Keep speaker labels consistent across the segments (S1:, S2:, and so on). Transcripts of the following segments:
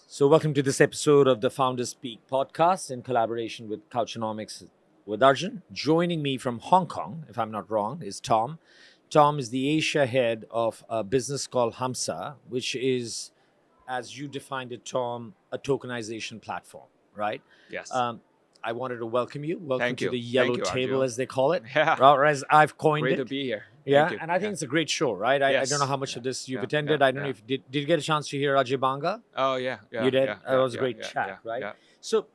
S1: So, welcome to this episode of the Founders Speak podcast in collaboration with Couchonomics with Arjun. Joining me from Hong Kong, if I'm not wrong, is Tom. Tom is the Asia head of a business called Hamsa, which is, as you defined it, Tom, a tokenization platform, right?
S2: Yes.
S1: I wanted to welcome you. Welcome
S2: Thank
S1: to
S2: you.
S1: the yellow
S2: Thank you,
S1: table,
S2: Arjun.
S1: as they call it,
S2: Yeah.
S1: or as I've coined
S2: Great
S1: it.
S2: to be here.
S1: Yeah,
S2: Thank you.
S1: and I think it's a great show, right? I don't know how much of this you've attended. I don't know if did you get a chance to hear Ajay Banga?
S2: Oh yeah.
S1: You did? It was a great chat, right? So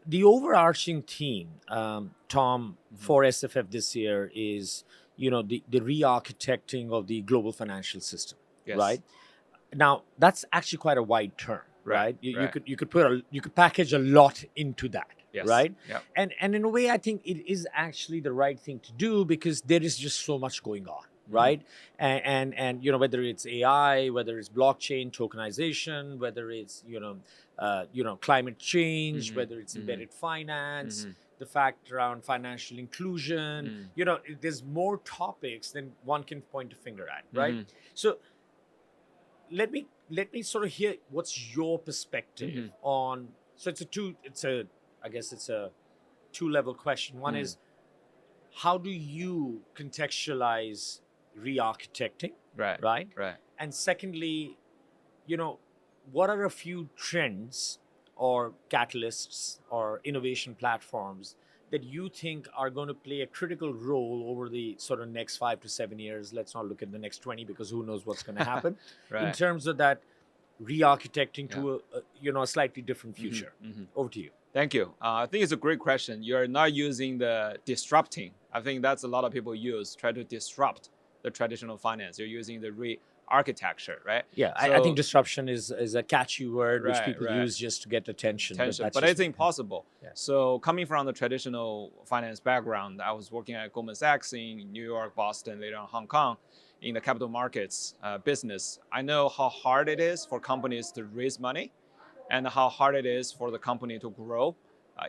S1: the overarching theme, Tom, for SFF this year is, the re-architecting of the global financial system,
S2: Yes.
S1: right? Now, that's actually quite a wide term, right? You could package a lot into that,
S2: Yes.
S1: right?
S2: Yeah.
S1: And in a way, I think it is actually the right thing to do because there is just so much going on, right? And whether it's AI, whether it's blockchain tokenization, whether it's climate change, whether it's embedded finance, the fact around financial inclusion, there's more topics than one can point a finger at, right? So let me sort of hear what's your perspective on. So I guess it's a two-level question. One is, how do you contextualize re-architecting?
S2: Right.
S1: And secondly, what are a few trends or catalysts or innovation platforms that you think are going to play a critical role over the sort of next 5 to 7 years? Let's not look at the next 20 because who knows what's going to happen in terms of that re-architecting to a slightly different future. Over to you.
S2: Thank you. I think it's a great question. You're not using the disrupting. I think that's a lot of people try to disrupt the traditional finance. You're using the re-architecture, right?
S1: Yeah, I think disruption is a catchy word which people use just to get attention.
S2: But it's impossible. Yeah. So coming from the traditional finance background, I was working at Goldman Sachs in New York, Boston, later on Hong Kong, in the capital markets business. I know how hard it is for companies to raise money and how hard it is for the company to grow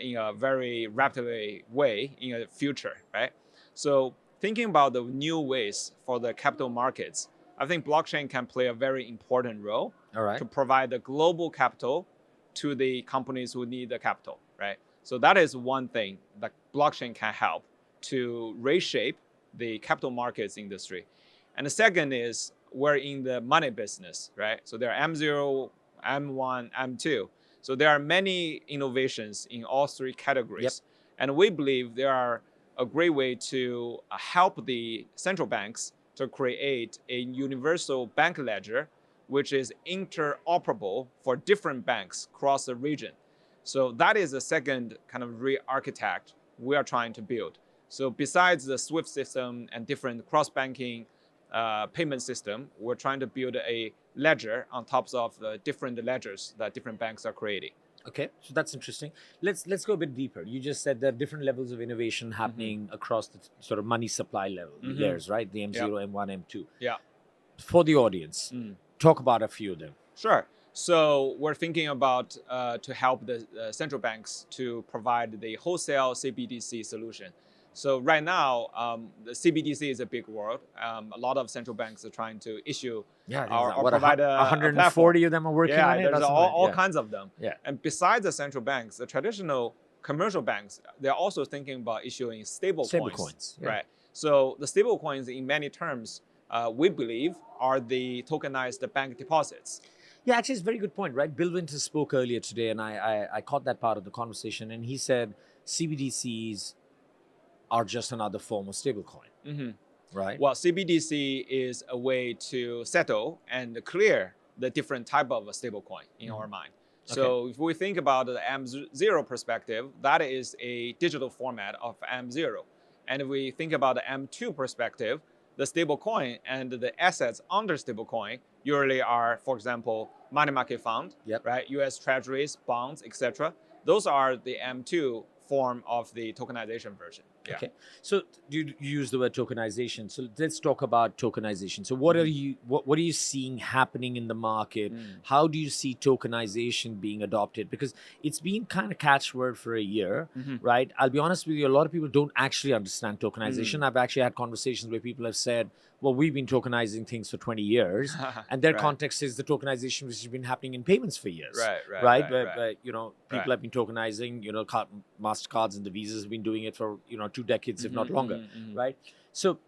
S2: in a very rapid way in the future, right? So thinking about the new ways for the capital markets, I think blockchain can play a very important role to provide the global capital to the companies who need the capital, right? So that is one thing that blockchain can help to reshape the capital markets industry. And the second is we're in the money business, right? So there are M0, M1, M2. So there are many innovations in all three categories. And we believe there are a great way to help the central banks to create a universal bank ledger, which is interoperable for different banks across the region. So that is the second kind of re-architect we are trying to build. So besides the SWIFT system and different cross-banking payment system, we're trying to build a ledger on top of the different ledgers that different banks are creating.
S1: Okay, so that's interesting. Let's go a bit deeper. You just said there are different levels of innovation happening across the sort of money supply layers, right? The M0, M1, M2.
S2: Yeah.
S1: For the audience, talk about a few of them.
S2: Sure. So we're thinking about to help the central banks to provide the wholesale CBDC solution. So right now, the CBDC is a big word. A lot of central banks are trying to issue or provide a
S1: 140 of them are working on it?
S2: There's all kinds of them.
S1: Yeah.
S2: And besides the central banks, the traditional commercial banks, they're also thinking about issuing stable coins. Right. So the stable coins, in many terms, we believe are the tokenized bank deposits.
S1: Yeah, actually, it's a very good point, right? Bill Winters spoke earlier today, and I caught that part of the conversation, and he said CBDCs are just another form of stablecoin, right?
S2: Well, CBDC is a way to settle and clear the different type of stablecoin in our mind. So if we think about the M0 perspective, that is a digital format of M0. And if we think about the M2 perspective, the stablecoin and the assets under stablecoin usually are, for example, money market fund, right? US treasuries, bonds, etc. Those are the M2 form of the tokenization version. Yeah.
S1: Okay. So you use the word tokenization. So let's talk about tokenization. So what are you seeing happening in the market? How do you see tokenization being adopted? Because it's been kind of catchword for a year, right? I'll be honest with you, a lot of people don't actually understand tokenization. I've actually had conversations where people have said, well, we've been tokenizing things for 20 years. And their context is the tokenization which has been happening in payments for years. Right. Where people have been tokenizing, MasterCards and the Visas have been doing it for, 2 decades, if not longer. Right. So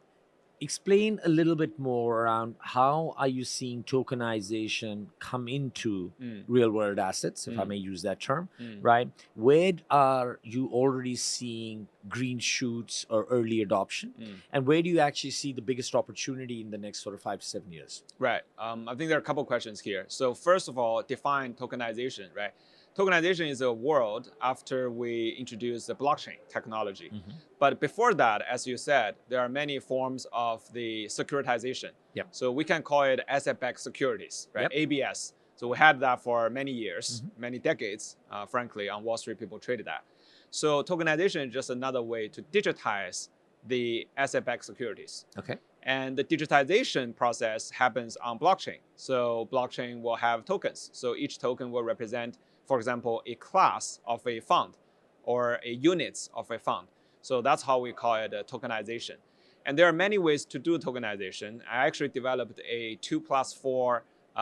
S1: explain a little bit more around how are you seeing tokenization come into real world assets, if I may use that term, right? Where are you already seeing green shoots or early adoption? And where do you actually see the biggest opportunity in the next sort of 5 to 7 years?
S2: Right. I think there are a couple questions here. So first of all, define tokenization, right? Tokenization is a world after we introduce the blockchain technology. But before that, as you said, there are many forms of the securitization. So we can call it asset-backed securities, right? ABS. So we had that for many years, many decades, frankly, on Wall Street, people traded that. So tokenization is just another way to digitize the asset-backed securities.
S1: Okay.
S2: And the digitization process happens on blockchain. So blockchain will have tokens. So each token will represent, for example, a class of a fund or a units of a fund. So that's how we call it tokenization. And there are many ways to do tokenization. I actually developed a 2+4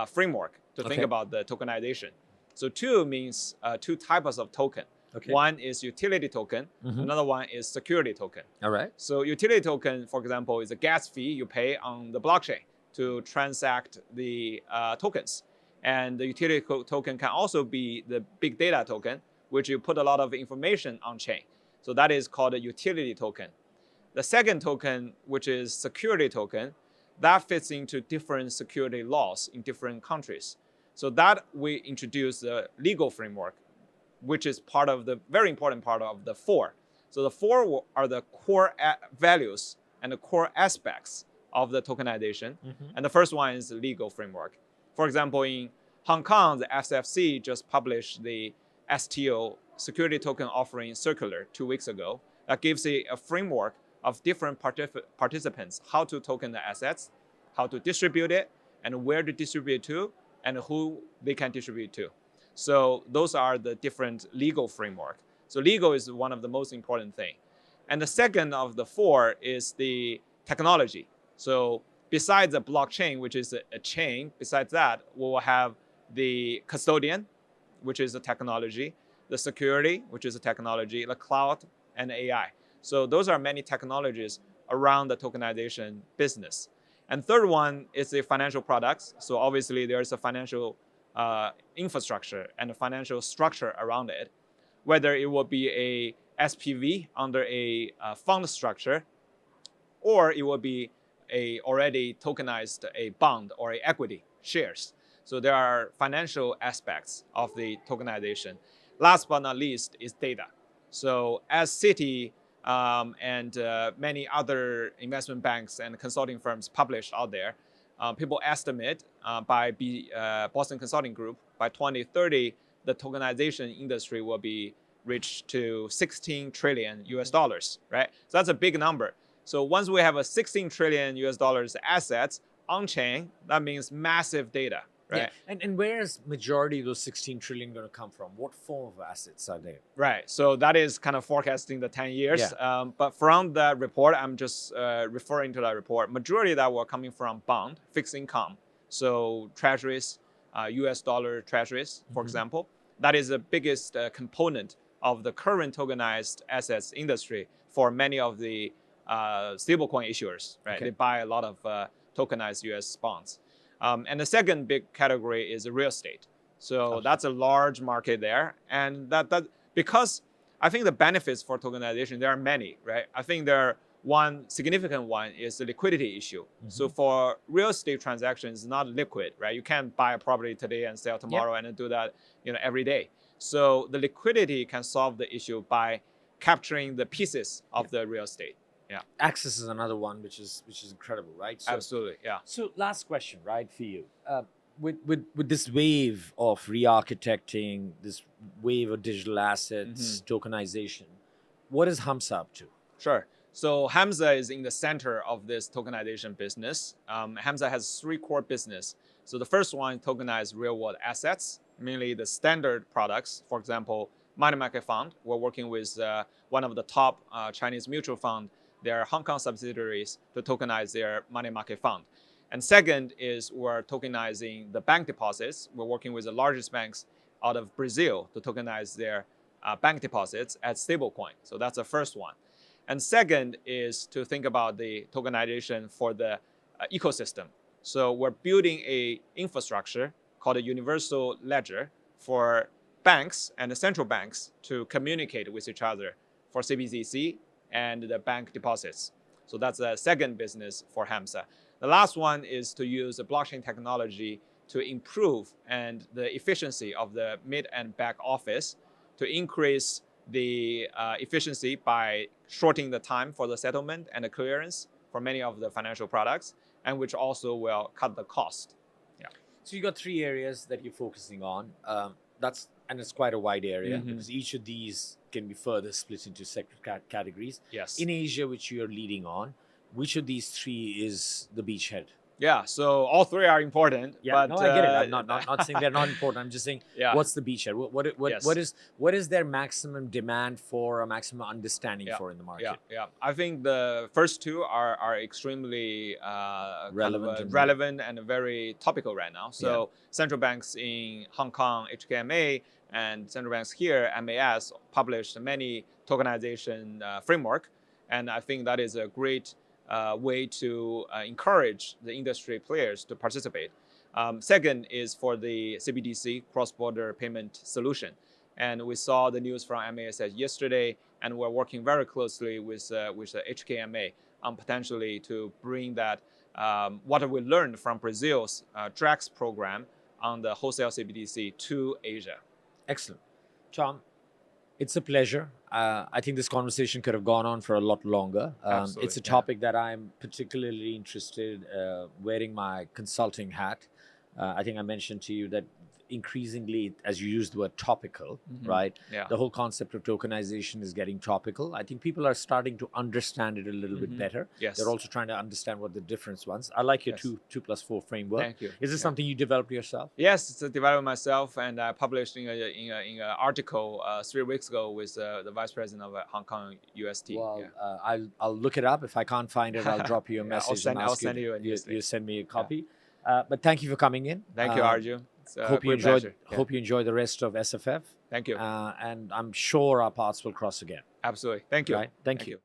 S2: framework to think about the tokenization. So 2 means 2 types of token. One is utility token. Another one is security token.
S1: All right.
S2: So utility token, for example, is a gas fee you pay on the blockchain to transact the tokens. And the utility token can also be the big data token, which you put a lot of information on chain. So that is called a utility token. The second token, which is security token, that fits into different security laws in different countries. So that we introduce the legal framework, which is part of the very important part of the 4. So the 4 are the core values and the core aspects of the tokenization. And the first one is the legal framework. For example, in Hong Kong, the SFC just published the STO, Security Token Offering Circular, 2 weeks ago. That gives a framework of different participants, how to token the assets, how to distribute it, and where to distribute to, and who they can distribute to. So those are the different legal framework. So legal is one of the most important thing. And the second of the 4 is the technology. So besides the blockchain, which is a chain, besides that, we will have the custodian, which is a technology, the security, which is a technology, the cloud, and AI. So those are many technologies around the tokenization business. And third one is the financial products. So obviously there's a financial infrastructure and a financial structure around it, whether it will be a SPV under a fund structure, or it will be a already tokenized a bond or a equity shares. So there are financial aspects of the tokenization. Last but not least is data. So as Citi and many other investment banks and consulting firms published out there, people estimate by Boston Consulting Group, by 2030, the tokenization industry will be reached to $16 trillion US dollars, right? So that's a big number. So once we have a $16 trillion US dollars assets on chain, that means massive data, right?
S1: Yeah. And where is majority of those 16 trillion going to come from? What form of assets are they?
S2: Right. So that is kind of forecasting the 10 years. Yeah. But from that report, I'm just referring to that report. Majority of that were coming from bond, fixed income. So treasuries, US dollar treasuries, for example. That is the biggest component of the current tokenized assets industry for many of the stablecoin issuers, right? They buy a lot of tokenized US bonds. And the second big category is real estate. So that's a large market there. And that because I think the benefits for tokenization, there are many, right? I think one significant one is the liquidity issue. So for real estate transactions, it's not liquid, right? You can't buy a property today and sell tomorrow and then do that every day. So the liquidity can solve the issue by capturing the pieces of the real estate. Yeah.
S1: Access is another one, which is incredible, right? So,
S2: absolutely, yeah.
S1: So last question, right, for you. With this wave of re-architecting, this wave of digital assets, tokenization, what is Hamsa up to?
S2: Sure. So Hamsa is in the center of this tokenization business. Hamsa has 3 core business. So the first one, tokenize real world assets, mainly the standard products. For example, money market fund. We're working with one of the top Chinese mutual fund, their Hong Kong subsidiaries, to tokenize their money market fund. And second is we're tokenizing the bank deposits. We're working with the largest banks out of Brazil to tokenize their bank deposits as stablecoin. So that's the first one. And second is to think about the tokenization for the ecosystem. So we're building a infrastructure called a universal ledger for banks and the central banks to communicate with each other for CBDC and the bank deposits. So that's the second business for Hamsa. The last one is to use the blockchain technology to improve and the efficiency of the mid and back office to increase the efficiency by shortening the time for the settlement and the clearance for many of the financial products, and which also will cut the cost. Yeah.
S1: So you got 3 areas that you're focusing on. And it's quite a wide area because each of these can be further split into sector categories.
S2: Yes.
S1: In Asia, which you're leading on, which of these 3 is the beachhead?
S2: Yeah, so all 3 are important.
S1: Yeah,
S2: but,
S1: no, I get it. I'm not saying they're not important. I'm just saying,
S2: yeah.
S1: What's the beachhead? What is their maximum demand for, or maximum understanding for in the market?
S2: Yeah. I think the first 2 are extremely relevant and very topical right now. So central banks in Hong Kong, HKMA, and central banks here, MAS, published many tokenization framework, and I think that is a great way to encourage the industry players to participate. Second is for the CBDC, cross-border payment solution. And we saw the news from MAS yesterday, and we're working very closely with the HKMA on potentially to bring that, what we learned from Brazil's DRAX program on the wholesale CBDC to Asia.
S1: Excellent. Tom, it's a pleasure. I think this conversation could have gone on for a lot longer. It's a topic that I'm particularly interested wearing my consulting hat. I think I mentioned to you that increasingly, as you used the word topical, right?
S2: Yeah.
S1: The whole concept of tokenization is getting topical. I think people are starting to understand it a little bit better.
S2: Yes.
S1: They're also trying to understand what the difference was. I like your 2+4 framework.
S2: Thank you.
S1: Is this something you developed yourself?
S2: Yes, it's developed myself, and I published in an article 3 weeks ago with the vice president of Hong Kong UST.
S1: Well, I'll look it up. If I can't find it, I'll drop you a message.
S2: I'll send you a
S1: you send me a copy. But thank you for coming in.
S2: Thank you, Arjun.
S1: Hope you enjoy the rest of SFF.
S2: Thank you.
S1: And I'm sure our paths will cross again.
S2: Absolutely. Thank you.
S1: Right? Thank you.